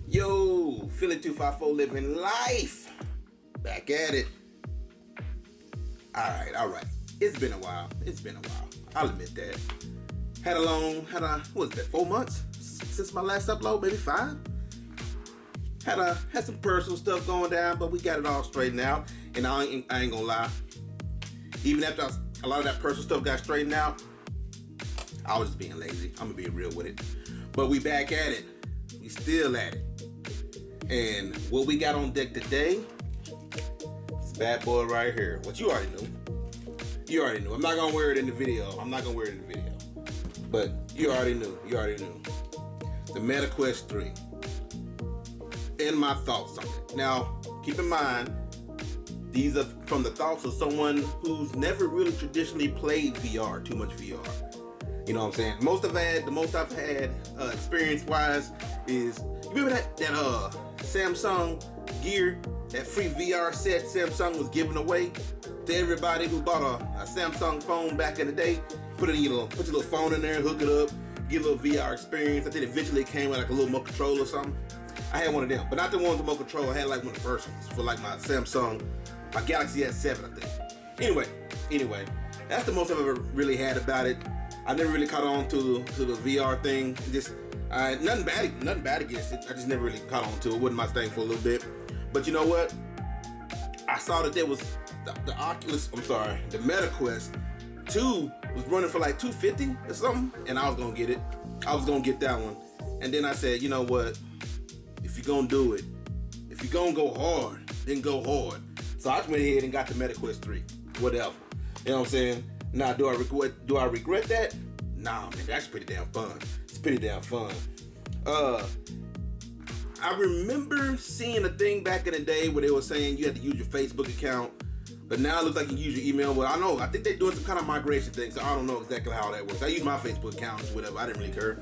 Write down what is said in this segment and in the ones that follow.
Yo, Philly 254 living life. Back at it. Alright. It's been a while. I'll admit that. Had 4 months since my last upload, maybe 5. Had some personal stuff going down, but we got it all straightened out. And I ain't gonna lie. Even after a lot of that personal stuff got straightened out, I was just being lazy. I'm gonna be real with it. But we back at it. We still at it. And what we got on deck today, this bad boy right here. What you already knew. I'm not gonna wear it in the video. But you already knew. The Meta Quest 3. And my thoughts on it. Now, keep in mind, these are from the thoughts of someone who's never really traditionally played VR, too much VR. You know what I'm saying? The most I've had experience-wise is, you remember that Samsung Gear, that free VR set Samsung was giving away to everybody who bought a Samsung phone back in the day? Put your little phone in there, hook it up, get a little VR experience. I think eventually it came with like a little remote control or something. I had one of them, but not the one with the remote control. I had like one of the first ones for like my Galaxy S7, I think. Anyway, that's the most I've ever really had about it. I never really caught on to the VR thing. Just nothing bad against it. I just never really caught on to it. Wasn't my thing for a little bit. But you know what? I saw that there was the Meta Quest 2 was running for like $250 or something, and I was gonna get it. I was gonna get that one, and then I said, you know what? If you're gonna do it, if you're gonna go hard, then go hard. So I just went ahead and got the Meta Quest 3. Whatever. You know what I'm saying? Now, do I regret that? Nah, man, that's pretty damn fun. It's pretty damn fun. I remember seeing a thing back in the day where they were saying you had to use your Facebook account, but now it looks like you use your email. Well, I think they're doing some kind of migration thing, so I don't know exactly how that works. I use my Facebook account or whatever. I didn't really care.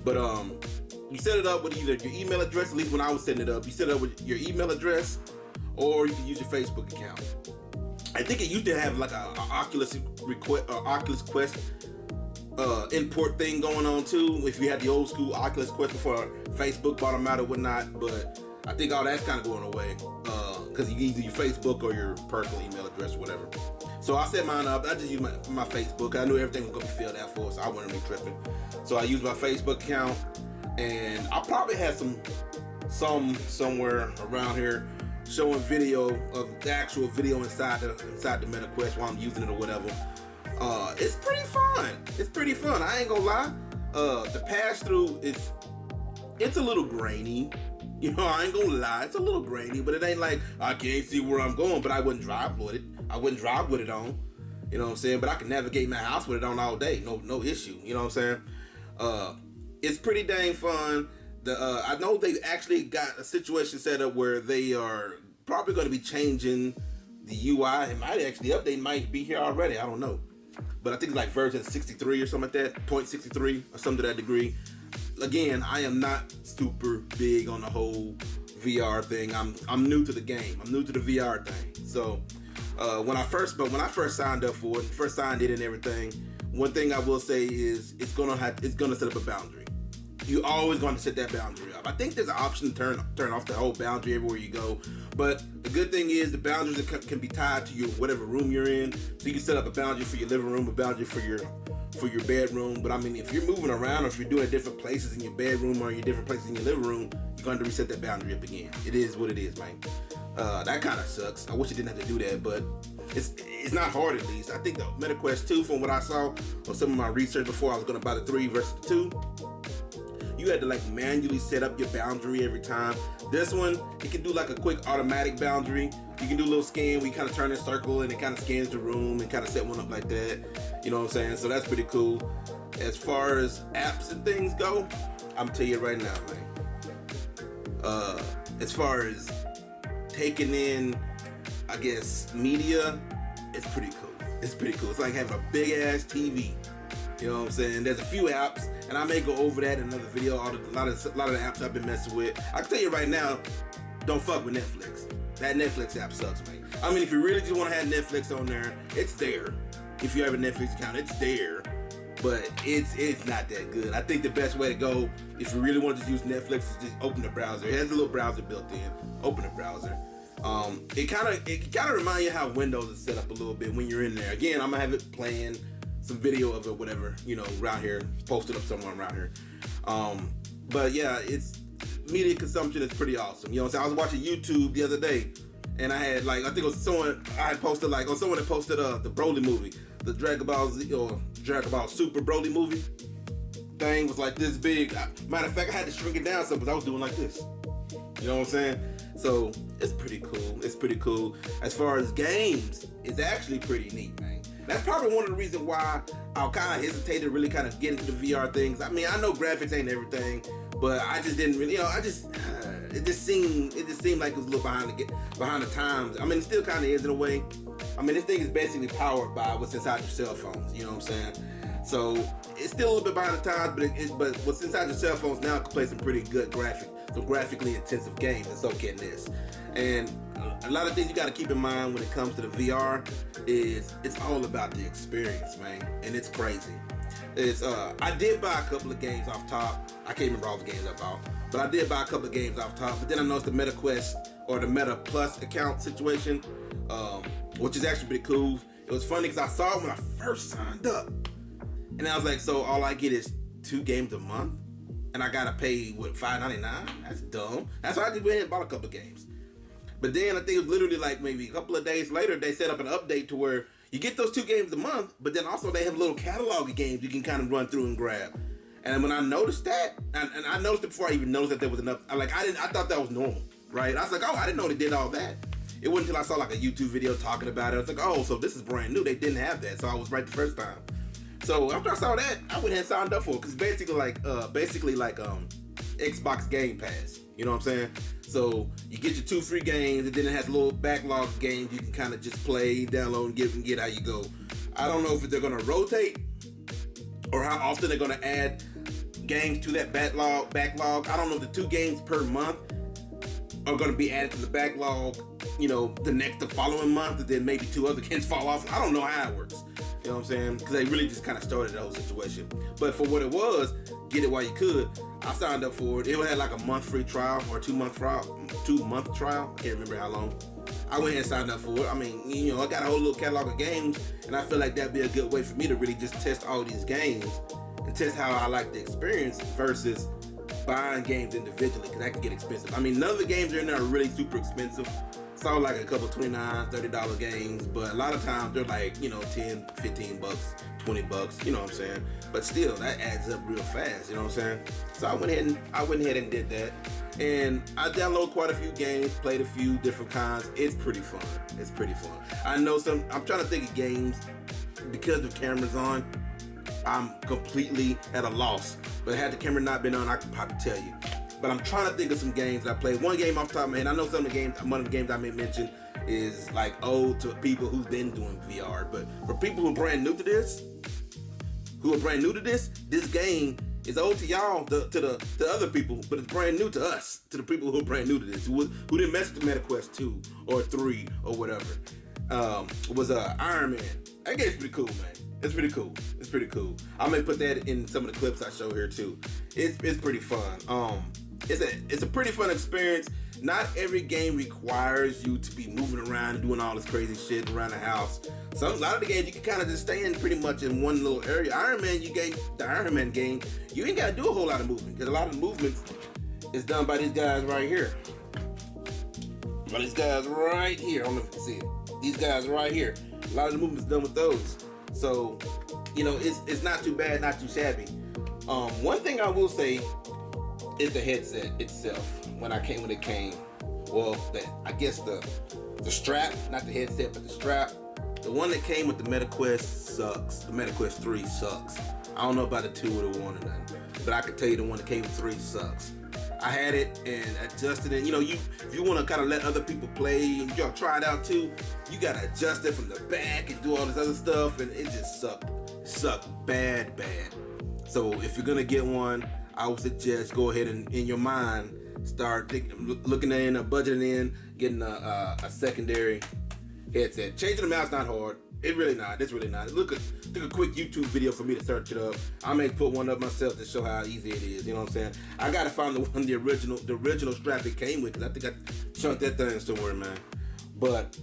But you set it up with either your email address, at least when I was setting it up, you set it up with your email address, or you can use your Facebook account. I think it used to have like a Oculus Quest import thing going on too. If you had the old school Oculus Quest before Facebook bought them out or whatnot, but I think all that's kind of going away because you either your Facebook or your personal email address or whatever. So I set mine up. I just used my Facebook. I knew everything was gonna be filled out for, so I wasn't really tripping. So I used my Facebook account, and I probably had some somewhere around here showing video of the actual video inside the Meta Quest while I'm using it or whatever. It's pretty fun. I ain't gonna lie. The pass through it's a little grainy. You know, I ain't gonna lie. It's a little grainy, but it ain't like I can't see where I'm going. But I wouldn't drive with it. On. You know what I'm saying? But I can navigate my house with it on all day. No issue. You know what I'm saying? It's pretty dang fun. I know they actually got a situation set up where they are probably going to be changing the UI. It might actually update, might be here already. I don't know. But I think it's like version 63 or something like that, 0.63 or something to that degree. Again, I am not super big on the whole VR thing. I'm new to the game. I'm new to the VR thing. So when I first signed up for it, first signed it and everything, one thing I will say is it's gonna set up a boundary. You always going to set that boundary up. I think there's an option to turn off the whole boundary everywhere you go. But the good thing is the boundaries can be tied to your whatever room you're in. So you can set up a boundary for your living room, a boundary for your bedroom. But I mean, if you're moving around or if you're doing different places in your bedroom or your different places in your living room, you're going to reset that boundary up again. It is what it is, man. That kind of sucks. I wish I didn't have to do that, but it's not hard at least. I think the Meta Quest 2, from what I saw or some of my research before I was going to buy the 3 versus the 2, you had to like manually set up your boundary every time. This one, it can do like a quick automatic boundary. You can do a little scan where you kind of turn in a circle and it kind of scans the room and kind of set one up like that. You know what I'm saying? So that's pretty cool. As far as apps and things go, I'm telling you right now, man. As far as taking in, I guess, media, it's pretty cool. It's like having a big ass TV. You know what I'm saying? There's a few apps, and I may go over that in another video. A lot of the apps I've been messing with. I can tell you right now, don't fuck with Netflix. That Netflix app sucks, man. I mean, if you really just want to have Netflix on there, it's there. If you have a Netflix account, it's there. but it's not that good. I think the best way to go, if you really want to just use Netflix, is just open the browser. It has a little browser built in. Open the browser. It kind of reminds you how Windows is set up a little bit when you're in there. Again, I'm gonna have it playing some video of it, whatever, around here, posted up somewhere around here. But yeah, it's media consumption is pretty awesome. You know what I'm saying? I was watching YouTube the other day, and I had I think it was someone I posted someone that posted the Broly movie, the Dragon Ball Z or Dragon Ball Super Broly movie. Thing was like this big. Matter of fact, I had to shrink it down some because I was doing like this. You know what I'm saying? So it's pretty cool. It's pretty cool. As far as games, it's actually pretty neat, man. That's probably one of the reasons why I kind of hesitated to really kind of get into the VR things. I mean, I know graphics ain't everything, but I just didn't really, it just seemed like it was a little behind the times. I mean, it still kind of is in a way. I mean, this thing is basically powered by what's inside your cell phones. You know what I'm saying? So it's still a little bit behind the times, but what's inside your cell phones now can play some pretty good graphically intensive games, and so can this. And a lot of things you got to keep in mind when it comes to the VR is it's all about the experience, man, and it's crazy. I did buy a couple of games off top. I can't remember all the games I bought, but I did buy a couple of games off top. But then I noticed the Meta Quest or the Meta Plus account situation, which is actually pretty cool. It was funny because I saw it when I first signed up, and I was like, so all I get is 2 games a month, and I gotta pay $5.99? That's dumb. That's why I just went ahead and bought a couple of games. But then I think it was literally like maybe a couple of days later, they set up an update to where you get those 2 games a month, but then also they have a little catalog of games you can kind of run through and grab. And when I noticed that, and I noticed it before I even noticed that there was enough, I thought that was normal, right? I was like, oh, I didn't know they did all that. It wasn't until I saw like a YouTube video talking about it. I was like, oh, so this is brand new. They didn't have that, so I was right the first time. So after I saw that, I went ahead and signed up for it because basically like Xbox Game Pass. You know what I'm saying? So you get your 2 free games, and then it has a little backlog of games you can kind of just play, download, and get how you go. I don't know if they're gonna rotate or how often they're gonna add games to that backlog. I don't know if the 2 games per month are gonna be added to the backlog, the following month, and then maybe 2 other games fall off. I don't know how it works. You know what I'm saying? Because they really just kind of started the whole situation. But for what it was, get it while you could. I signed up for it. It had like a month free trial or 2-month trial. I can't remember how long. I went ahead and signed up for it. I mean, I got a whole little catalog of games, and I feel like that'd be a good way for me to really just test all these games and test how I like the experience versus buying games individually, because that can get expensive. I mean, none of the games in there are really super expensive. Saw like a couple $29, $30 games, but a lot of times they're like, $10, $15, $20, you know what I'm saying? But still, that adds up real fast, you know what I'm saying? So I went ahead and did that. And I downloaded quite a few games, played a few different kinds. It's pretty fun. I'm trying to think of games, because the camera's on, I'm completely at a loss. But had the camera not been on, I could probably tell you. But I'm trying to think of some games that I played. One game off the top of my head, I know one of the games I may mention is like old to people who've been doing VR. But for people who are brand new to this, this game is old to y'all, to other people, but it's brand new to us, to the people who are brand new to this, who didn't mess with the Meta Quest 2 or 3 or whatever. Was Iron Man. That game's pretty cool, man. It's pretty cool. I may put that in some of the clips I show here too. It's pretty fun. It's a pretty fun experience. Not every game requires you to be moving around and doing all this crazy shit around the house. A lot of the games you can kind of just stay in pretty much in one little area. The Iron Man game, you ain't got to do a whole lot of movement, because a lot of the movements is done by these guys right here. I don't know if you can see it. These guys right here. A lot of the movement's done with those. So, it's not too bad, not too shabby. One thing I will say is the headset itself. When it came, well, I guess the strap, not the headset, but the strap. The one that came with the Meta Quest sucks. The Meta Quest 3 sucks. I don't know about the 2 or the 1 or nothing, but I can tell you the one that came with 3 sucks. I had it and adjusted it. If you want to kind of let other people play and y'all try it out too, you got to adjust it from the back and do all this other stuff, and it just sucked. It sucked bad. So if you're going to get one, I would suggest go ahead and, in your mind, start looking in, budgeting in, getting a secondary headset. Changing them out is not hard. It's really not. It's really not. Took a quick YouTube video for me to search it up. I may put one up myself to show how easy it is. You know what I'm saying? I gotta find the original strap it came with, because I think I chunked that thing somewhere, man. But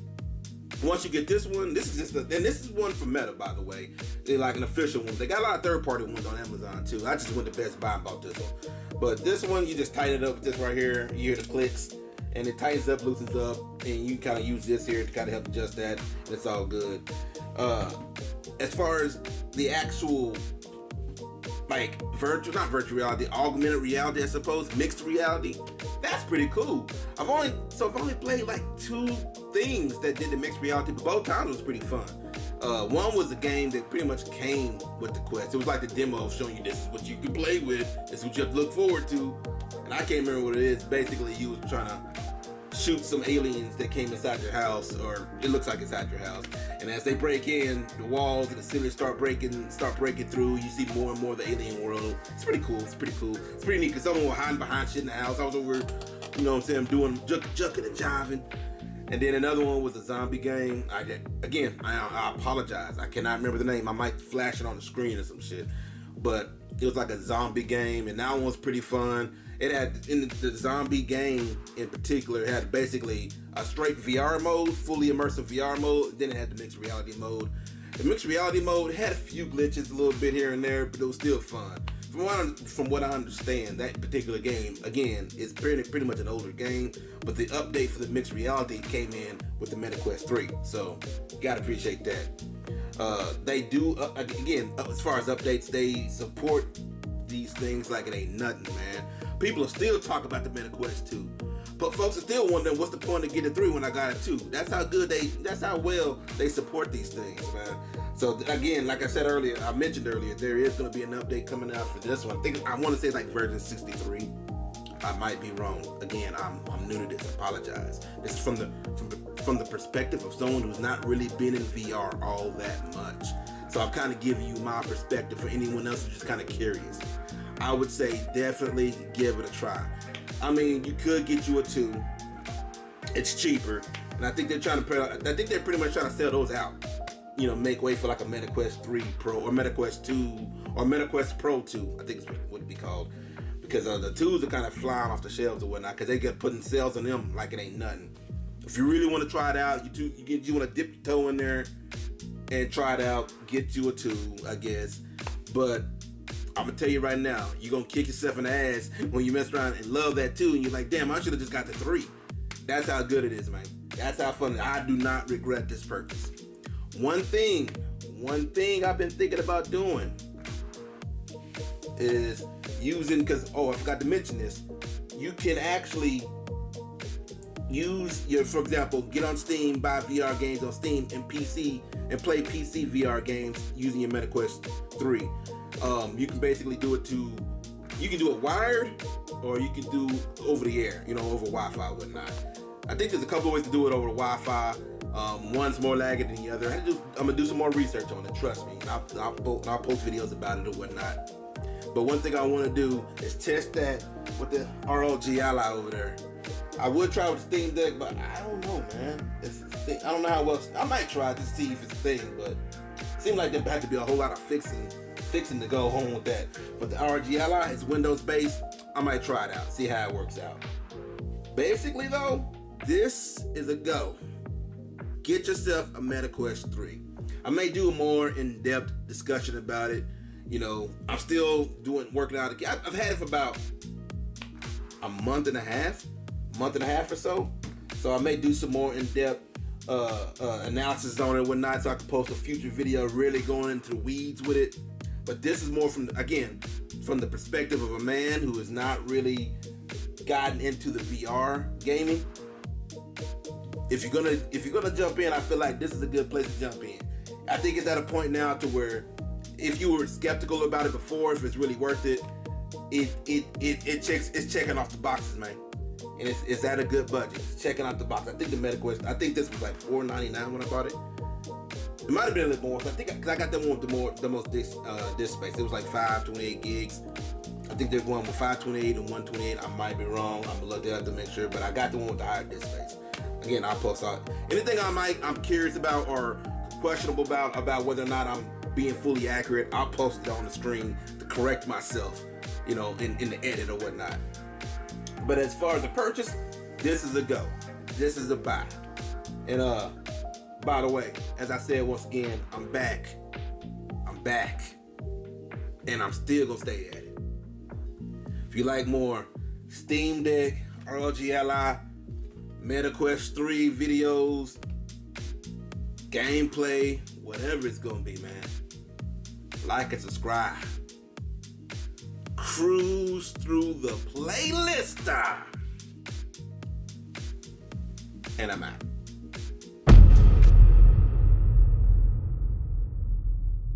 once you get this one, this is one from Meta, by the way. They're like an official one. They got a lot of third-party ones on Amazon too. I just went to Best Buy and bought this one. But this one, you just tighten it up with this right here. You hear the clicks, and it tightens up, loosens up, and you kind of use this here to kind of help adjust that, and it's all good. As far as the actual, like, not virtual reality, augmented reality, I suppose, mixed reality, that's pretty cool. I've only played like 2 things that did the mixed reality, but both times it was pretty fun. One was a game that pretty much came with the Quest. It was like the demo showing you this is what you can play with, this is what you have to look forward to. And I can't remember what it is. Basically, you was trying to shoot some aliens that came inside your house, or it looks like inside your house. And as they break in, the walls and the ceilings start breaking through. You see more and more of the alien world. It's pretty cool. It's pretty neat, because someone was hiding behind shit in the house. I was over, you know what I'm saying, doing jucking and jiving. And then another one was a zombie game. I apologize. I cannot remember the name. I might flash it on the screen or some shit. But it was like a zombie game, and that one was pretty fun. It had, in the zombie game in particular, it had basically a straight VR mode, fully immersive VR mode. Then it had the mixed reality mode. The mixed reality mode had a few glitches a little bit here and there, but it was still fun. From what I understand, that particular game, again, is pretty much an older game, but the update for the mixed reality came in with the MetaQuest 3, so gotta appreciate that. They do, again, as far as updates, they support these things like it ain't nothing, man. People are still talking about the MetaQuest 2, but folks are still wondering what's the point of getting 3 when I got it 2. That's how well they support these things, man. So again, like I mentioned earlier, there is going to be an update coming out for this one. I want to say like version 63. I might be wrong. Again, I'm new to this. I apologize. This is from the perspective of someone who's not really been in VR all that much. So I'm kind of giving you my perspective for anyone else who's just kind of curious. I would say definitely give it a try. I mean, you could get you a 2. It's cheaper, and I think they're pretty much trying to sell those out. You know, make way for like a MetaQuest 3 Pro or MetaQuest 2 or MetaQuest Pro 2, I think is what it'd be called. Because the 2s are kind of flying off the shelves or whatnot, because they get putting sales on them like it ain't nothing. If you really want to try it out, you want to dip your toe in there and try it out, get you a 2, I guess. But I'm going to tell you right now, you're going to kick yourself in the ass when you mess around and love that 2, and you're like, damn, I should have just got the 3. That's how good it is, man. That's how fun. I do not regret this purchase. One thing I've been thinking about doing is using, because, I forgot to mention this, you can actually use for example, get on Steam, buy VR games on Steam and PC, and play PC VR games using your MetaQuest 3. You can basically do it you can do it wired, or you can do over the air, over Wi-Fi or whatnot. I think there's a couple of ways to do it over the Wi-Fi. One's more laggy than the other. I'm gonna do some more research on it, trust me. And I'll post videos about it or whatnot. But one thing I want to do is test that with the ROG Ally over there. I would try with the Steam Deck, but I don't know, man. I don't know how well. I might try to see if it's a thing, but it seems like there had to be a whole lot of fixing to go home with that. But the ROG Ally is Windows based. I might try it out, see how it works out. Basically, though, this is a go. Get yourself a MetaQuest 3. I may do a more in-depth discussion about it. I'm still working out. I've had it for about a month and a half or so. So I may do some more in-depth analysis on it and whatnot, so I can post a future video really going into the weeds with it. But this is more from the perspective of a man who has not really gotten into the VR gaming. If you're gonna jump in, I feel like this is a good place to jump in. I think it's at a point now to where if you were skeptical about it before, if it's really worth it, it's checking off the boxes, man. And it's at a good budget. It's checking out the box. I think the MetaQuest, I think this was like $4.99 when I bought it. It might have been a little more. I think because I got the one with the most disk space. It was like 528 gigs. I think they're going with 528 and 128. I might be wrong. I'm gonna look that up to make sure, but I got the one with the higher disk space. Again, I'll post out anything I'm curious about or questionable about whether or not I'm being fully accurate, I'll post it on the screen to correct myself, you know, in the edit or whatnot. But as far as the purchase, this is a go. This is a buy. And by the way, as I said once again, I'm back. And I'm still gonna stay at it. If you like more Steam Deck, ROG Ally, MetaQuest 3 videos, gameplay, whatever it's gonna be, man, like and subscribe. Cruise through the playlist. And I'm out.